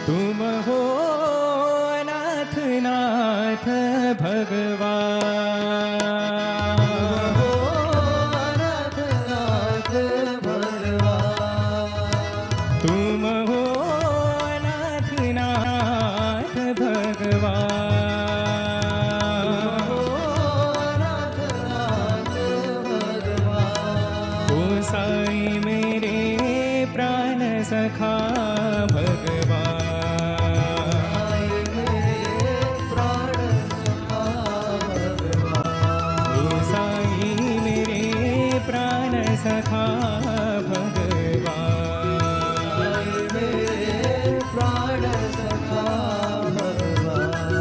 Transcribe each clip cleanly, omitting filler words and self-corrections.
तुम हो नाथ नाथ भगवान, हो नाथ नाथ भगवान, तुम हो नाथ नाथ भगवान। हो नाथ नाथ भगवान, ओ साई मेरे प्राण सखा भगवान, साई मेरे प्राण सखा भगवान, ओ साई मेरे प्राण सखा भगवान। साई मेरे प्राण सखा भगवान।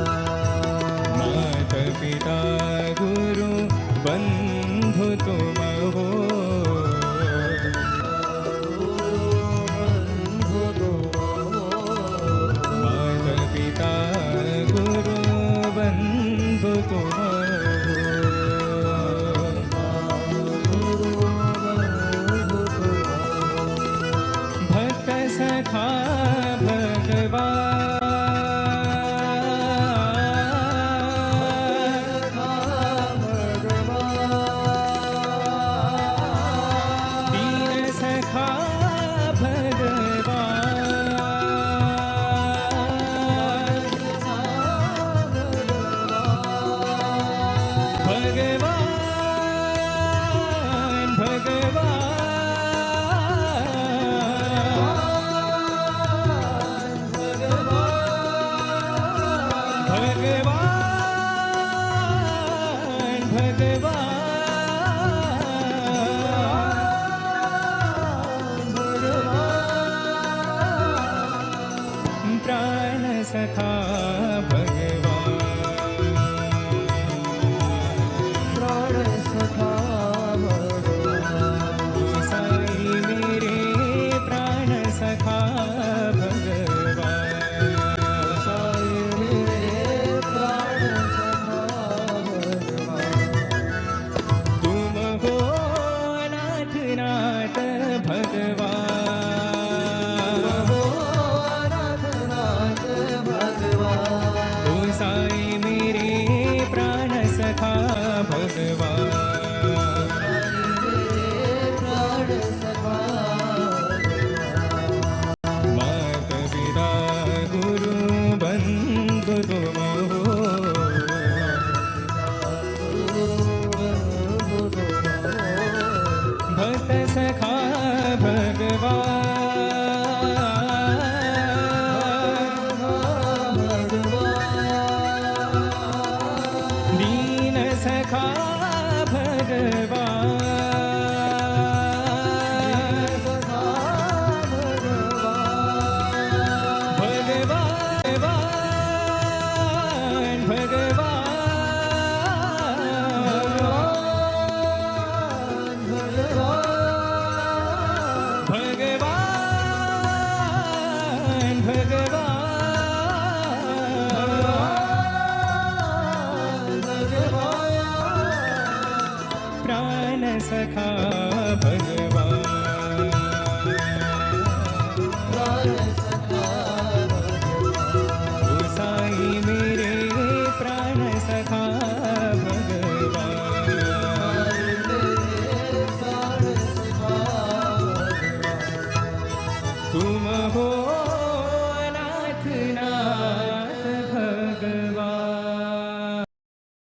मात पिता गुरु बंधु तुम हो, मात पिता गुरु बंधु तुम हो। भक्त सखा भगवान, दीन सखा भगवान, भगवान भगवान, भगवान, प्राण सखा भगवान, प्राण सखा भगवान, साई मेरे प्राण सखा भगवान, साई मेरे प्राण सखा भगवान, तुम हो नाथ नाथ भगवान, हो नाथ नाथ भगवान, ओ साई मेरे प्राण सखा भगवान, मेरे प्राण सखा मात पिता गुरु बंधु तुम हो, भक्त सखा भगवान, दीन सखा भगवान, भगवान, भगवान, प्राण सखा भगवान, ओ साई मेरे प्राण सखा भगवान, तुम हो